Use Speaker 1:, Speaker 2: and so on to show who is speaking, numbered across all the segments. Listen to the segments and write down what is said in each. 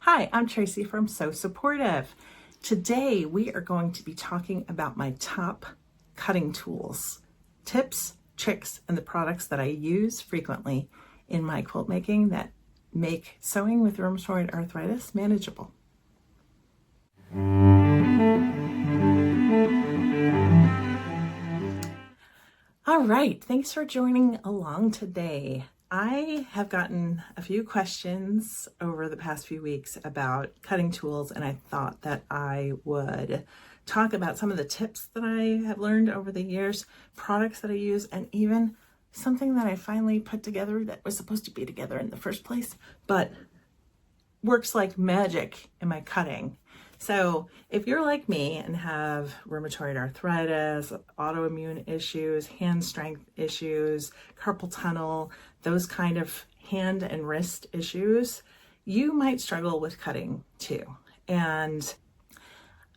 Speaker 1: Hi, I'm Tracy from So Supportive. Today we are going to be talking about my top cutting tools, tips, tricks, and the products that I use frequently in my quilt making that make sewing with rheumatoid arthritis manageable. All right, thanks for joining along today. I have gotten a few questions over the past few weeks about cutting tools, and I thought that I would talk about some of the tips that I have learned over the years, products that I use, and even something that I finally put together that was supposed to be together in the first place, but works like magic in my cutting. So if you're like me and have rheumatoid arthritis, autoimmune issues, hand strength issues, carpal tunnel, those kind of hand and wrist issues, you might struggle with cutting too. And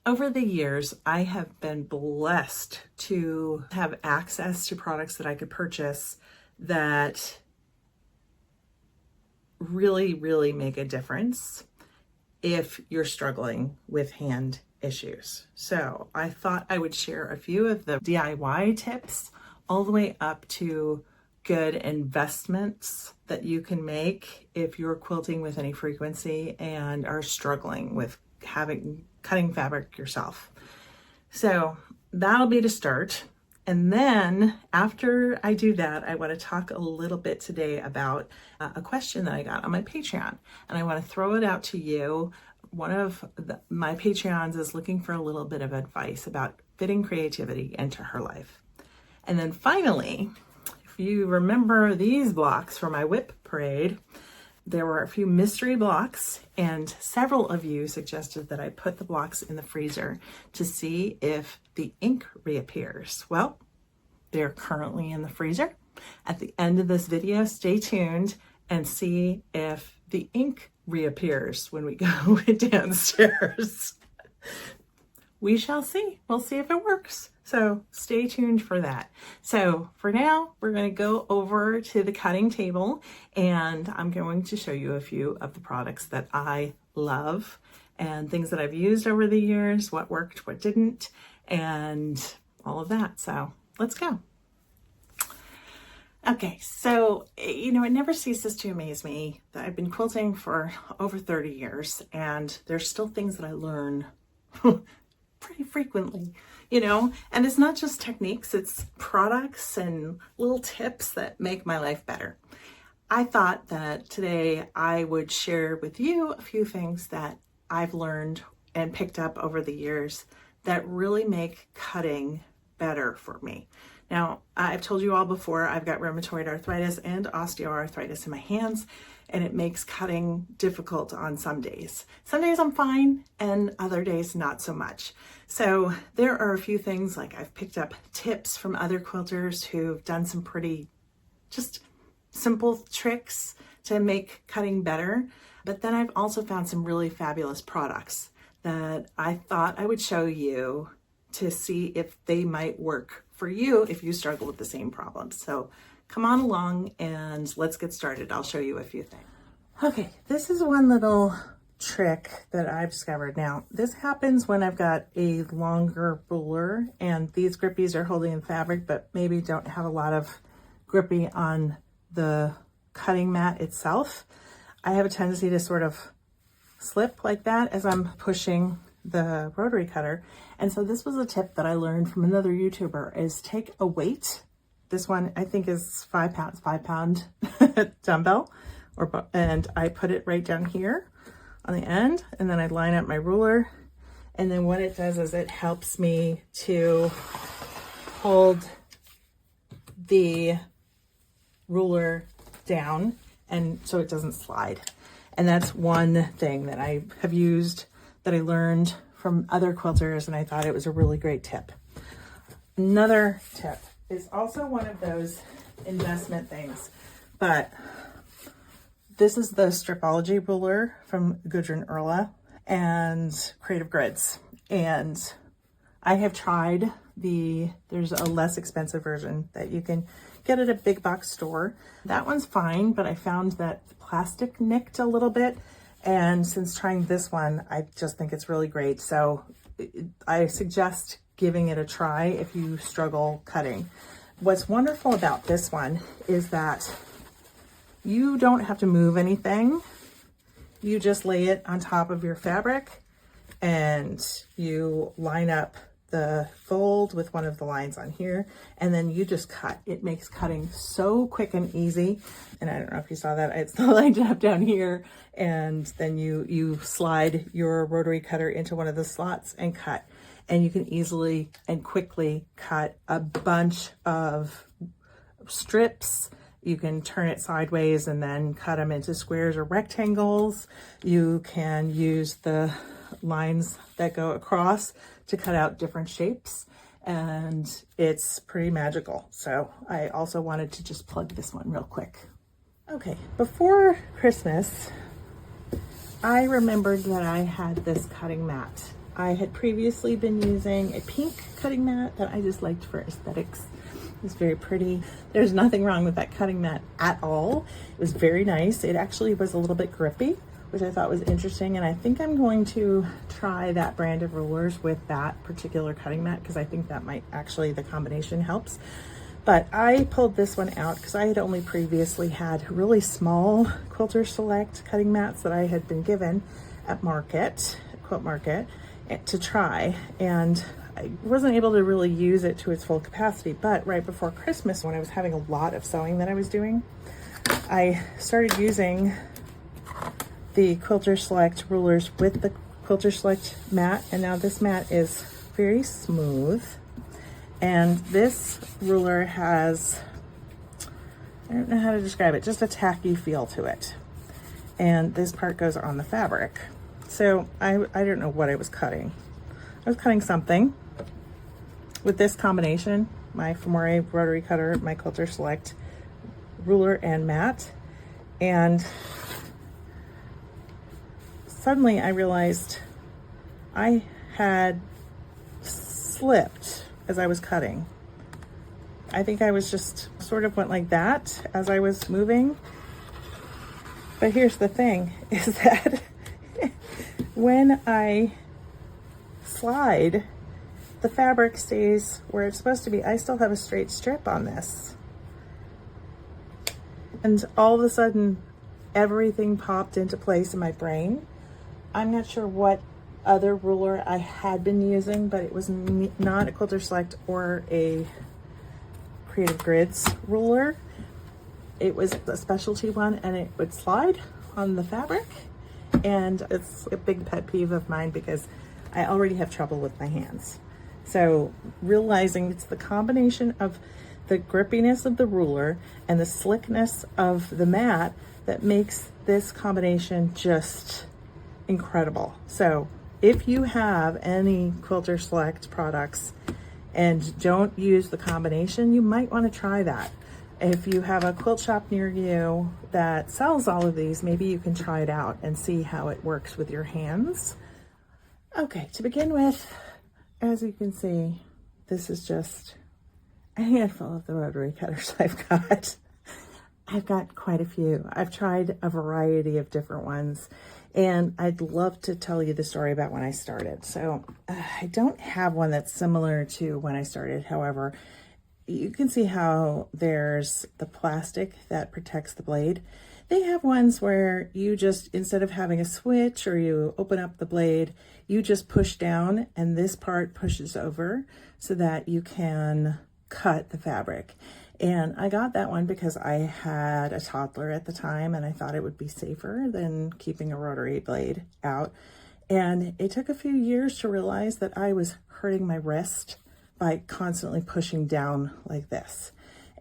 Speaker 1: over the years, I have been blessed to have access to products that I could purchase that really make a difference if you're struggling with hand issues. So I thought I would share a few of the DIY tips all the way up to good investments that you can make if you're quilting with any frequency and are struggling with cutting fabric yourself. So that'll be to start. And then after I do that, I want to talk a little bit today about a question that I got on my Patreon. And I want to throw it out to you. One of my Patreons is looking for a little bit of advice about fitting creativity into her life. And then finally, if you remember these blocks from my whip parade, there were a few mystery blocks, and several of you suggested that I put the blocks in the freezer to see if the ink reappears. Well, they're currently in the freezer. At the end of this video, stay tuned and see if the ink reappears when we go downstairs. We shall see. We'll see if it works. So stay tuned for that. So for now, we're going to go over to the cutting table, and I'm going to show you a few of the products that I love and things that I've used over the years, what worked, what didn't, and all of that. So let's go. Okay, so, it never ceases to amaze me that I've been quilting for over 30 years, and there's still things that I learn pretty frequently, and it's not just techniques, it's products and little tips that make my life better. I thought that today I would share with you a few things that I've learned and picked up over the years that really make cutting better for me. Now, I've told you all before, I've got rheumatoid arthritis and osteoarthritis in my hands, and it makes cutting difficult on some days. Some days I'm fine, and other days not so much. So there are a few things, like I've picked up tips from other quilters who've done some pretty just simple tricks to make cutting better. But then I've also found some really fabulous products that I thought I would show you to see if they might work for you if you struggle with the same problems. So come on along and let's get started. I'll show you a few things. Okay, this is one little trick that I've discovered. Now, this happens when I've got a longer ruler and these grippies are holding the fabric, but maybe don't have a lot of grippy on the cutting mat itself. I have a tendency to sort of slip like that as I'm pushing the rotary cutter. And so this was a tip that I learned from another YouTuber, is take a weight. This one I think is 5 pounds, 5-pound dumbbell, and I put it right down here on the end, and then I line up my ruler. And then what it does is it helps me to hold the ruler down, and so it doesn't slide. And that's one thing that I have used, that I learned from other quilters, and I thought it was a really great tip. Another tip is also one of those investment things, but this is the Stripology ruler from Gudrun Erla and Creative Grids. And I have tried there's a less expensive version that you can get at a big box store. That one's fine, but I found that the plastic nicked a little bit. And since trying this one, I just think it's really great. So I suggest giving it a try if you struggle cutting. What's wonderful about this one is that you don't have to move anything. You just lay it on top of your fabric and you line up the fold with one of the lines on here, and then you just cut. It makes cutting so quick and easy. And I don't know if you saw that, it's the line up down here, and then you slide your rotary cutter into one of the slots and cut. And you can easily and quickly cut a bunch of strips. You can turn it sideways and then cut them into squares or rectangles. You can use the lines that go across to cut out different shapes, and it's pretty magical. So I also wanted to just plug this one real quick. Okay, before Christmas, I remembered that I had this cutting mat. I had previously been using a pink cutting mat that I just liked for aesthetics. It's very pretty. There's nothing wrong with that cutting mat at all. It was very nice. It actually was a little bit grippy, which I thought was interesting. And I think I'm going to try that brand of rulers with that particular cutting mat, because I think that might actually, the combination helps. But I pulled this one out because I had only previously had really small Quilter Select cutting mats that I had been given at Quilt Market, to try. And I wasn't able to really use it to its full capacity. But right before Christmas, when I was having a lot of sewing that I was doing, I started using the Quilter Select rulers with the Quilter Select mat, and now this mat is very smooth. And this ruler has, I don't know how to describe it, just a tacky feel to it. And this part goes on the fabric. So I don't know what I was cutting. I was cutting something with this combination, my Femore rotary cutter, my Quilter Select ruler and mat. And suddenly I realized I had slipped as I was cutting. I think I was just sort of went like that as I was moving. But here's the thing, is that when I slide, the fabric stays where it's supposed to be. I still have a straight strip on this. And all of a sudden, everything popped into place in my brain. I'm not sure what other ruler I had been using, but it was not a Quilter Select or a Creative Grids ruler. It was a specialty one, and it would slide on the fabric. And it's a big pet peeve of mine because I already have trouble with my hands. So realizing it's the combination of the grippiness of the ruler and the slickness of the mat that makes this combination just incredible. So if you have any Quilter Select products and don't use the combination, you might want to try that. If you have a quilt shop near you that sells all of these, maybe you can try it out and see how it works with your hands. Okay, to begin with, as you can see, this is just a handful of the rotary cutters I've got. I've got quite a few. I've tried a variety of different ones, and I'd love to tell you the story about when I started. So I don't have one that's similar to when I started. However, you can see how there's the plastic that protects the blade. They have ones where you just, instead of having a switch or you open up the blade, you just push down and this part pushes over so that you can cut the fabric. And I got that one because I had a toddler at the time and I thought it would be safer than keeping a rotary blade out. And it took a few years to realize that I was hurting my wrist by constantly pushing down like this.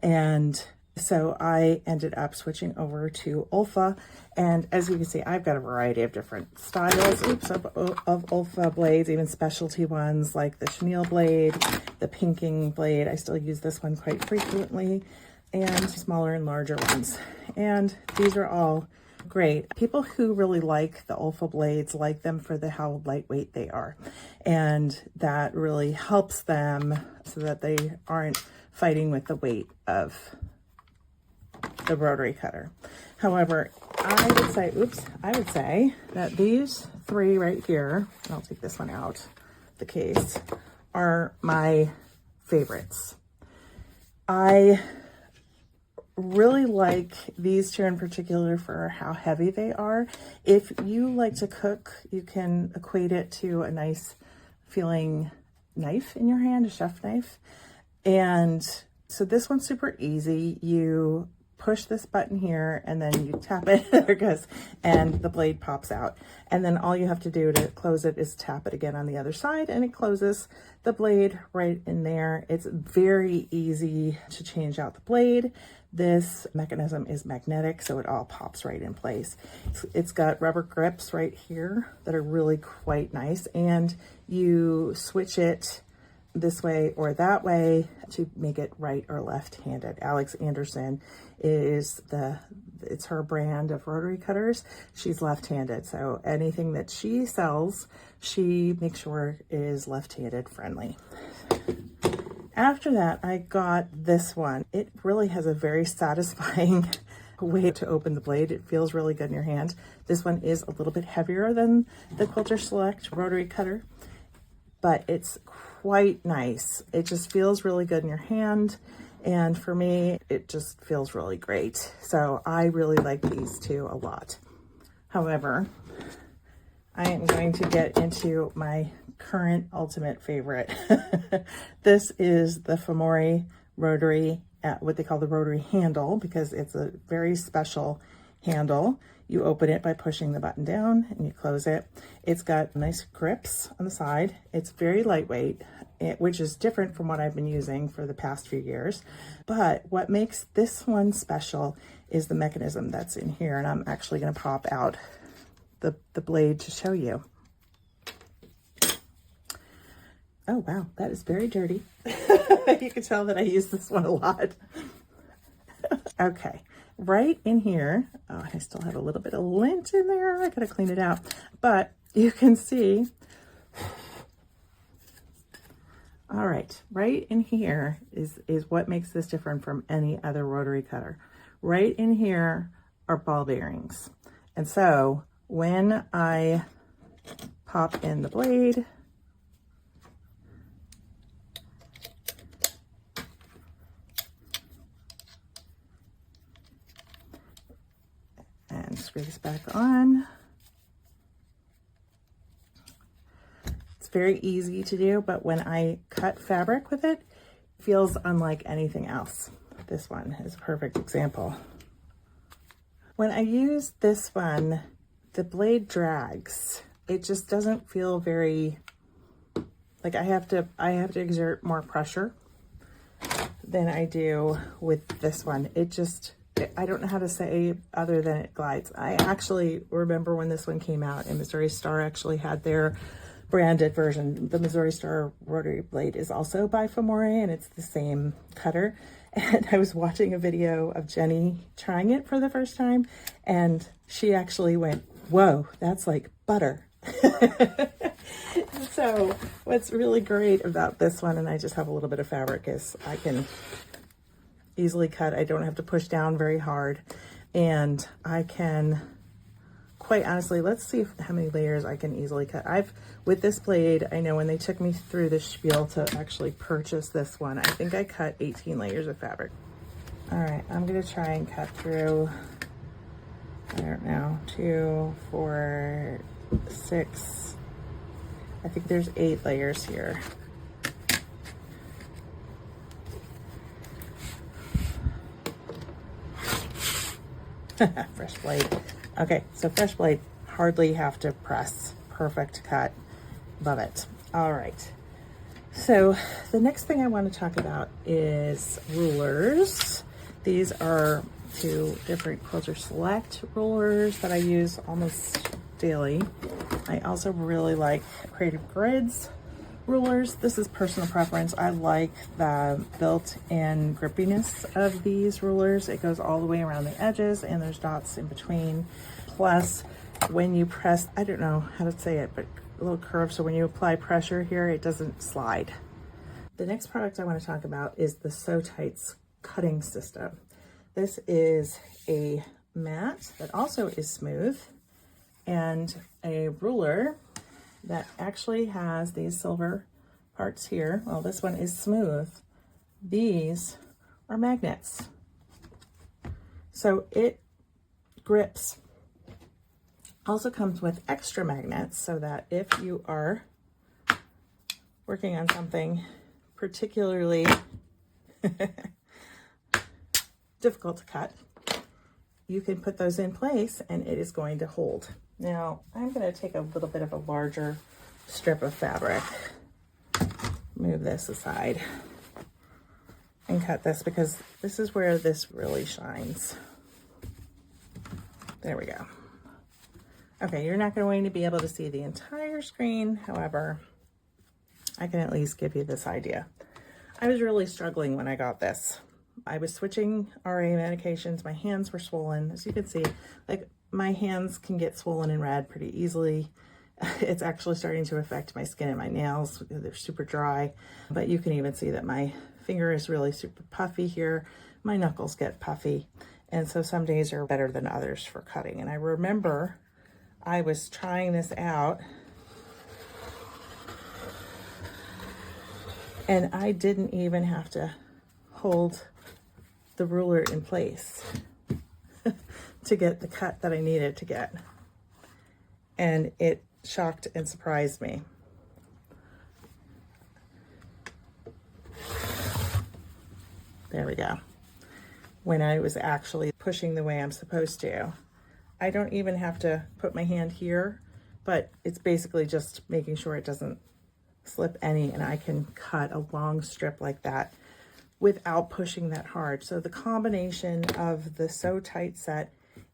Speaker 1: And so I ended up switching over to Olfa. And as you can see, I've got a variety of different styles of Olfa blades, even specialty ones like the chenille blade, the pinking blade. I still use this one quite frequently, and smaller and larger ones. And these are all great. People who really like the Olfa blades like them for how lightweight they are. And that really helps them so that they aren't fighting with the weight of the rotary cutter. However, I would say that these three right here, and I'll take this one out the case, are my favorites. I really like these two in particular for how heavy they are. If you like to cook, you can equate it to a nice feeling knife in your hand, a chef knife. And so this one's super easy. You push this button here and then you tap it, there it goes, and the blade pops out. And then all you have to do to close it is tap it again on the other side and it closes the blade right in there. It's very easy to change out the blade. This mechanism is magnetic, so it all pops right in place. It's got rubber grips right here that are really quite nice, and you switch it this way or that way to make it right or left-handed. Alex Anderson is it's her brand of rotary cutters. She's left-handed, so anything that she sells, she makes sure is left-handed friendly. After that, I got this one. It really has a very satisfying way to open the blade. It feels really good in your hand. This one is a little bit heavier than the Quilter Select rotary cutter, but it's quite nice. It just feels really good in your hand. And for me, it just feels really great. So I really like these two a lot. However, I am going to get into my current ultimate favorite. This is the Mooney rotary, what they call the rotary handle, because it's a very special handle. You open it by pushing the button down and you close it. It's got nice grips on the side. It's very lightweight, which is different from what I've been using for the past few years. But what makes this one special is the mechanism that's in here. And I'm actually going to pop out the blade to show you. Oh, wow, that is very dirty. You can tell that I use this one a lot. Okay, right in here, oh, I still have a little bit of lint in there. I gotta clean it out. But you can see, all right in here is what makes this different from any other rotary cutter. Right in here are ball bearings. And so when I pop in the blade, and screw this back on. It's very easy to do, but when I cut fabric with it, it feels unlike anything else. This one is a perfect example. When I use this one, the blade drags. It just doesn't feel very, like I have to exert more pressure than I do with this one. I don't know how to say other than it glides. I actually remember when this one came out and Missouri Star actually had their branded version. The Missouri Star rotary blade is also by Mooney and it's the same cutter. And I was watching a video of Jenny trying it for the first time and she actually went, whoa, that's like butter. So what's really great about this one, and I just have a little bit of fabric, is I can easily cut. I don't have to push down very hard, and I can, quite honestly, let's see how many layers I can easily cut. With this blade, I know when they took me through the spiel to actually purchase this one, I think I cut 18 layers of fabric. All right, I'm gonna try and cut through, I don't know, 2, 4, 6, I think there's 8 layers here. Fresh blade. Okay, so fresh blade, hardly have to press. Perfect cut. Love it. All right. So the next thing I want to talk about is rulers. These are 2 different Quilter Select rulers that I use almost daily. I also really like Creative Grids rulers. This is personal preference. I like the built-in grippiness of these rulers. It goes all the way around the edges and there's dots in between. Plus, when you press, I don't know how to say it, but a little curve, so when you apply pressure here, it doesn't slide. The next product I want to talk about is the So Tights cutting system. This is a mat that also is smooth, and a ruler that actually has these silver parts here. Well, this one is smooth. These are magnets. So it grips. Also comes with extra magnets so that if you are working on something particularly difficult to cut, you can put those in place and it is going to hold. Now, I'm going to take a little bit of a larger strip of fabric, move this aside, and cut this because this is where this really shines. There we go. Okay, you're not going to be able to see the entire screen. However, I can at least give you this idea. I was really struggling when I got this. I was switching RA medications. My hands were swollen. As you can see, like my hands can get swollen and red pretty easily. It's actually starting to affect my skin and my nails. They're super dry, but you can even see that my finger is really super puffy here. My knuckles get puffy. And so some days are better than others for cutting. And I remember I was trying this out and I didn't even have to hold the ruler in place to get the cut that I needed to get. And it shocked and surprised me. There we go. When I was actually pushing the way I'm supposed to. I don't even have to put my hand here, but it's basically just making sure it doesn't slip any, and I can cut a long strip like that without pushing that hard. So the combination of the So Tight set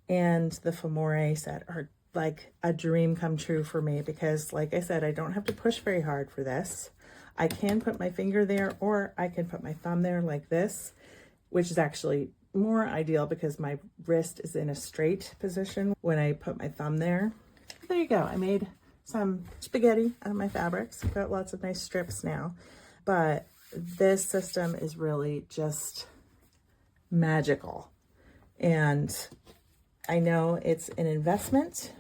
Speaker 1: and the Femore set are like a dream come true for me because, like I said, I don't have to push very hard for this. I can put my finger there, or I can put my thumb there like this, which is actually more ideal because my wrist is in a straight position when I put my thumb there. There you go. I made some spaghetti out of my fabrics. Got lots of nice strips now, but this system is really just magical. And I know it's an investment,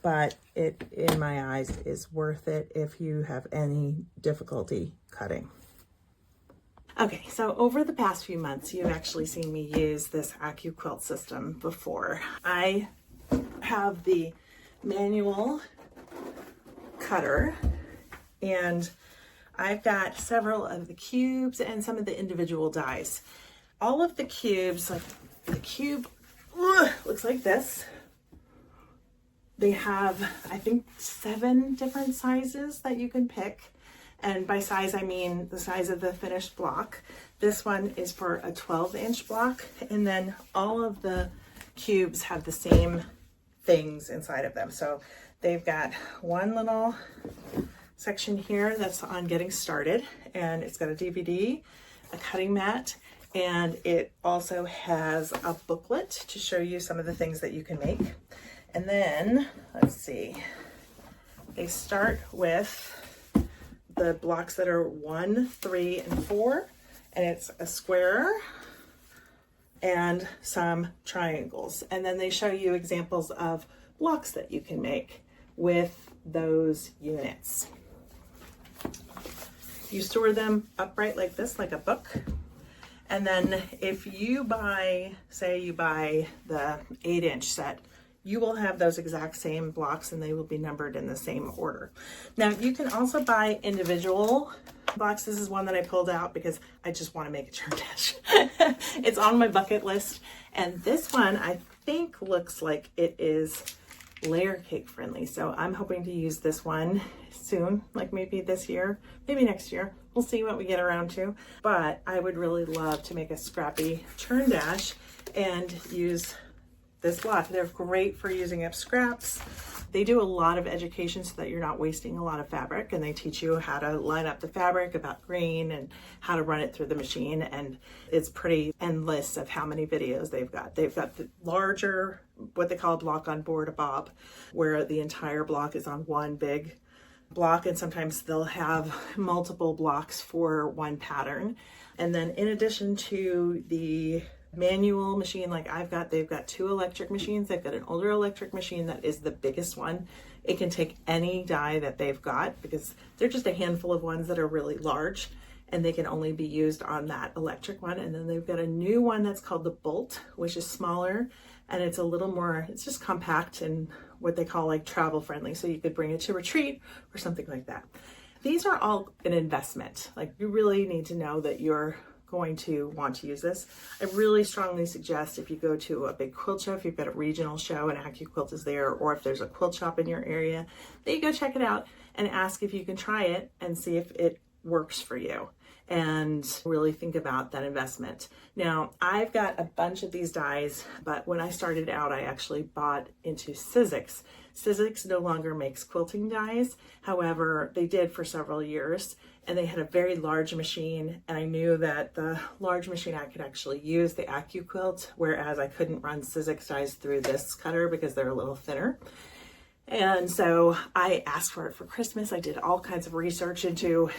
Speaker 1: but it, in my eyes, is worth it if you have any difficulty cutting. Okay, so over the past few months, you've actually seen me use this AccuQuilt system before. I have the manual cutter, and I've got several of the cubes and some of the individual dies. All of the cubes, like the cube looks like this. They have, I think, 7 different sizes that you can pick. And by size, I mean the size of the finished block. This one is for a 12-inch block. And then all of the cubes have the same things inside of them. So they've got one little section here that's on getting started. And it's got a DVD, a cutting mat, and it also has a booklet to show you some of the things that you can make. And then, let's see, they start with the blocks that are 1, 3, and 4, and it's a square and some triangles. And then they show you examples of blocks that you can make with those units. You store them upright like this, like a book. And then if you buy, say you buy the 8-inch set, you will have those exact same blocks and they will be numbered in the same order. Now you can also buy individual blocks. This is one that I pulled out because I just want to make a churn dash. It's on my bucket list. And this one I think looks like it is layer cake friendly. So I'm hoping to use this one soon, like maybe this year, maybe next year. We'll see what we get around to. But I would really love to make a scrappy churn dash and use this block. They're great for using up scraps. They do a lot of education so that you're not wasting a lot of fabric, and they teach you how to line up the fabric, about grain, and how to run it through the machine. And it's pretty endless of how many videos they've got. They've got the larger, what they call a block on board, a bob, where the entire block is on one big block, and sometimes they'll have multiple blocks for one pattern. And then in addition to the manual machine like I've got, they've got 2 electric machines. They've got an older electric machine that is the biggest one. It can take any die that they've got because they're just a handful of ones that are really large, and they can only be used on that electric one. And then they've got a new one that's called the Bolt, which is smaller, and it's a little more, it's just compact and what they call like travel friendly. So you could bring it to retreat or something like that. These are all an investment. Like, you really need to know that you're going to want to use this. I really strongly suggest if you go to a big quilt show, if you've got a regional show and AccuQuilt is there, or if there's a quilt shop in your area, that you go check it out and ask if you can try it and see if it works for you, and really think about that investment. Now, I've got a bunch of these dies, but when I started out, I actually bought into Sizzix. Sizzix no longer makes quilting dies. However, they did for several years, and they had a very large machine, and I knew that the large machine I could actually use the AccuQuilt, whereas I couldn't run Sizzix dies through this cutter because they're a little thinner. And so I asked for it for Christmas. I did all kinds of research into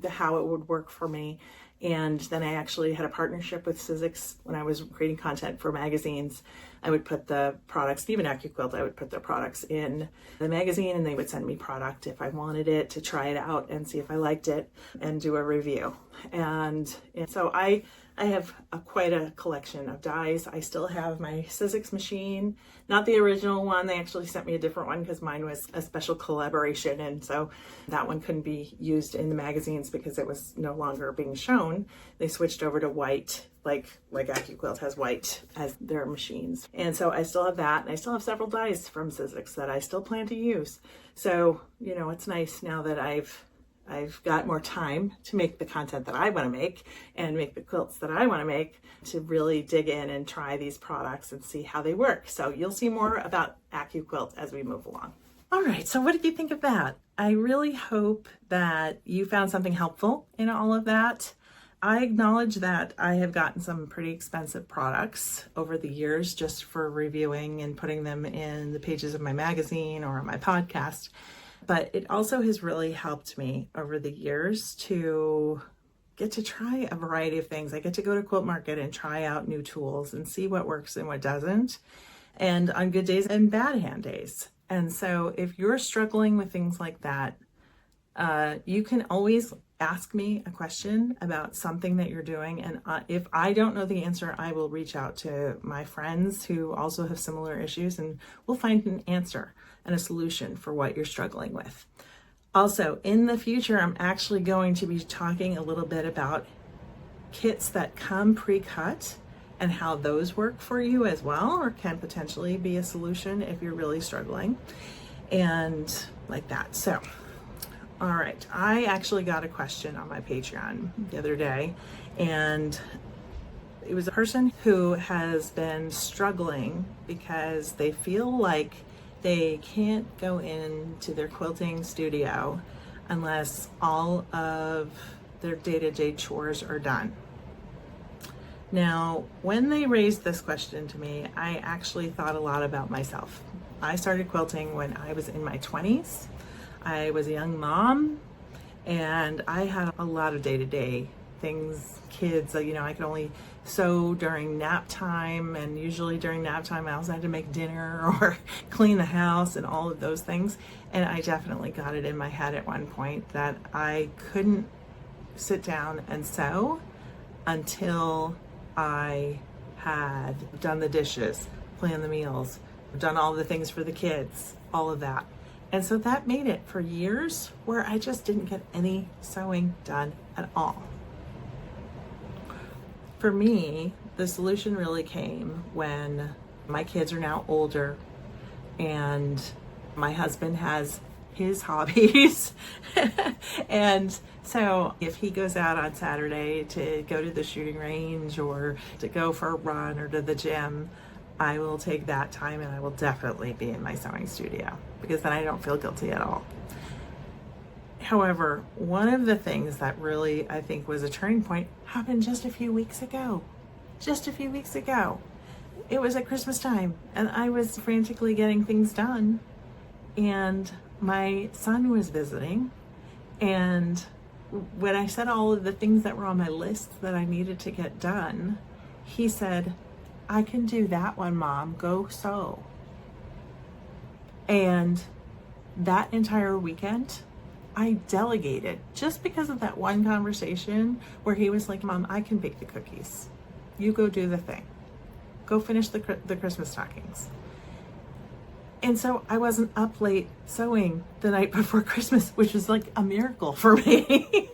Speaker 1: how it would work for me. And then I actually had a partnership with Sizzix when I was creating content for magazines. I would put the products, even AccuQuilt, I would put their products in the magazine, and they would send me product if I wanted it, to try it out and see if I liked it and do a review. And so I have quite a collection of dies. I still have my Sizzix machine, not the original one. They actually sent me a different one because mine was a special collaboration, and so that one couldn't be used in the magazines because it was no longer being shown. They switched over to white, like AccuQuilt has white as their machines. And so I still have that, and I still have several dies from Sizzix that I still plan to use. So, you know, it's nice now that I've got more time to make the content that I want to make and make the quilts that I want to make, to really dig in and try these products and see how they work. So you'll see more about AccuQuilt as we move along. All right, so what did you think of that? I really hope that you found something helpful in all of that. I acknowledge that I have gotten some pretty expensive products over the years just for reviewing and putting them in the pages of my magazine or on my podcast. But it also has really helped me over the years to get to try a variety of things. I get to go to Quilt Market and try out new tools and see what works and what doesn't, and on good days and bad hand days. And so if you're struggling with things like that, you can always ask me a question about something that you're doing. And if I don't know the answer, I will reach out to my friends who also have similar issues, and we'll find an answer and a solution for what you're struggling with. Also, in the future, I'm actually going to be talking a little bit about kits that come pre-cut and how those work for you as well, or can potentially be a solution if you're really struggling, and like that. So, all right, I actually got a question on my Patreon the other day, and it was a person who has been struggling because they feel like they can't go into their quilting studio unless all of their day-to-day chores are done. Now, when they raised this question to me, I actually thought a lot about myself. I started quilting when I was in my 20s. I was a young mom, and I had a lot of day-to-day things, kids, you know, I could only sew during nap time, and usually during nap time I also had to make dinner or clean the house and all of those things. And I definitely got it in my head at one point that I couldn't sit down and sew until I had done the dishes, planned the meals, done all the things for the kids, all of that. And so that made it for years where I just didn't get any sewing done at all. For me, the solution really came when my kids are now older and my husband has his hobbies. And so if he goes out on Saturday to go to the shooting range or to go for a run or to the gym, I will take that time and I will definitely be in my sewing studio, because then I don't feel guilty at all. However, one of the things that really, I think, was a turning point happened just a few weeks ago. Just a few weeks ago. It was at Christmas time, and I was frantically getting things done, and my son was visiting, and when I said all of the things that were on my list that I needed to get done, he said, I can do that one, Mom, go sew. And that entire weekend, I delegated just because of that one conversation where he was like, Mom, I can bake the cookies. You go do the thing. Go finish the Christmas stockings. And so I wasn't up late sewing the night before Christmas, which was like a miracle for me.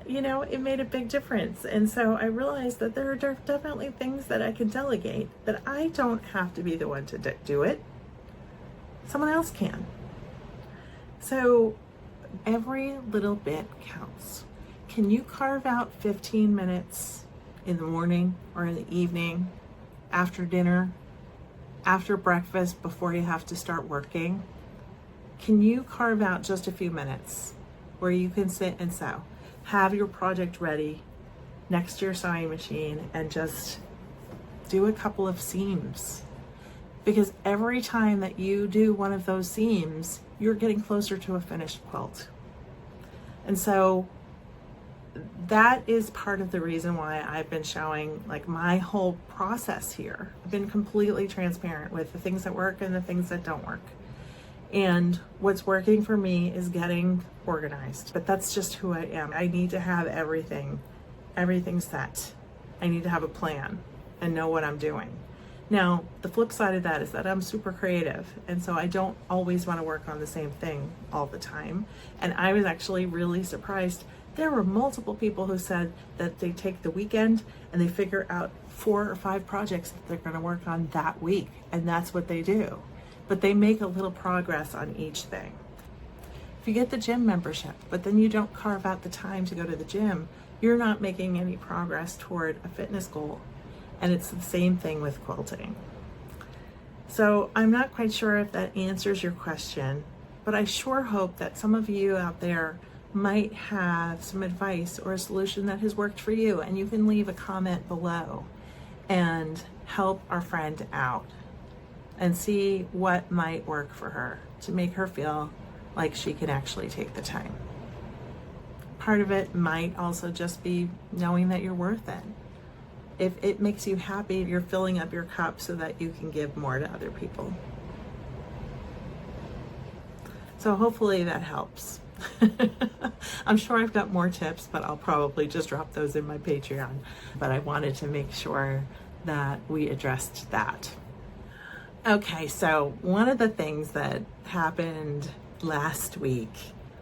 Speaker 1: You know, it made a big difference. And so I realized that there are definitely things that I can delegate, that I don't have to be the one to do it. Someone else can. So every little bit counts. Can you carve out 15 minutes in the morning or in the evening, after dinner, after breakfast, before you have to start working? Can you carve out just a few minutes where you can sit and sew? Have your project ready next to your sewing machine and just do a couple of seams. Because every time that you do one of those seams, you're getting closer to a finished quilt. And so that is part of the reason why I've been showing like my whole process here. I've been completely transparent with the things that work and the things that don't work. And what's working for me is getting organized, but that's just who I am. I need to have everything set. I need to have a plan and know what I'm doing. Now, the flip side of that is that I'm super creative, and so I don't always want to work on the same thing all the time. And I was actually really surprised. There were multiple people who said that they take the weekend and they figure out 4 or 5 projects that they're going to work on that week, and that's what they do. But they make a little progress on each thing. If you get the gym membership, but then you don't carve out the time to go to the gym, you're not making any progress toward a fitness goal. And it's the same thing with quilting. So I'm not quite sure if that answers your question, but I sure hope that some of you out there might have some advice or a solution that has worked for you, and you can leave a comment below and help our friend out and see what might work for her to make her feel like she can actually take the time. Part of it might also just be knowing that you're worth it. If it makes you happy, you're filling up your cup so that you can give more to other people. So hopefully that helps. I'm sure I've got more tips, but I'll probably just drop those in my Patreon. But I wanted to make sure that we addressed that. Okay, so one of the things that happened last week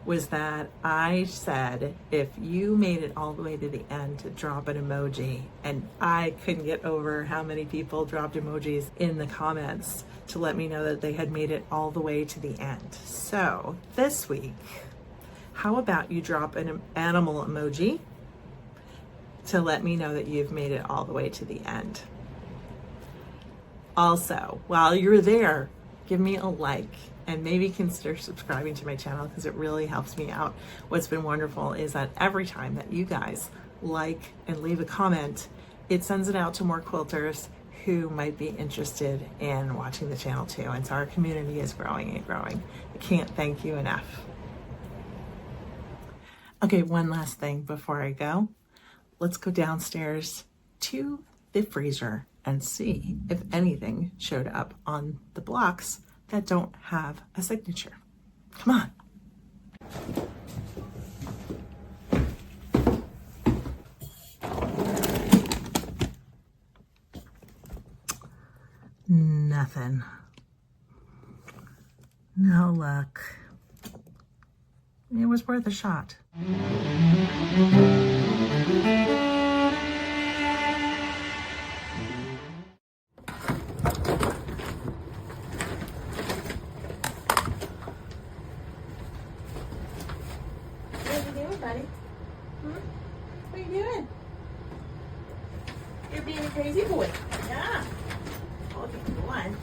Speaker 1: was that I said, if you made it all the way to the end, to drop an emoji, and I couldn't get over how many people dropped emojis in the comments to let me know that they had made it all the way to the end. So this week, how about you drop an animal emoji to let me know that you've made it all the way to the end. Also, while you're there, give me a like and maybe consider subscribing to my channel because it really helps me out. What's been wonderful is that every time that you guys like and leave a comment, it sends it out to more quilters who might be interested in watching the channel too. And so our community is growing and growing. I can't thank you enough. Okay, one last thing before I go. Let's go downstairs to the freezer and see if anything showed up on the blocks that don't have a signature. Come on. Nothing. No luck. It was worth a shot. What are you doing? You're being a crazy boy. Yeah. Okay, one.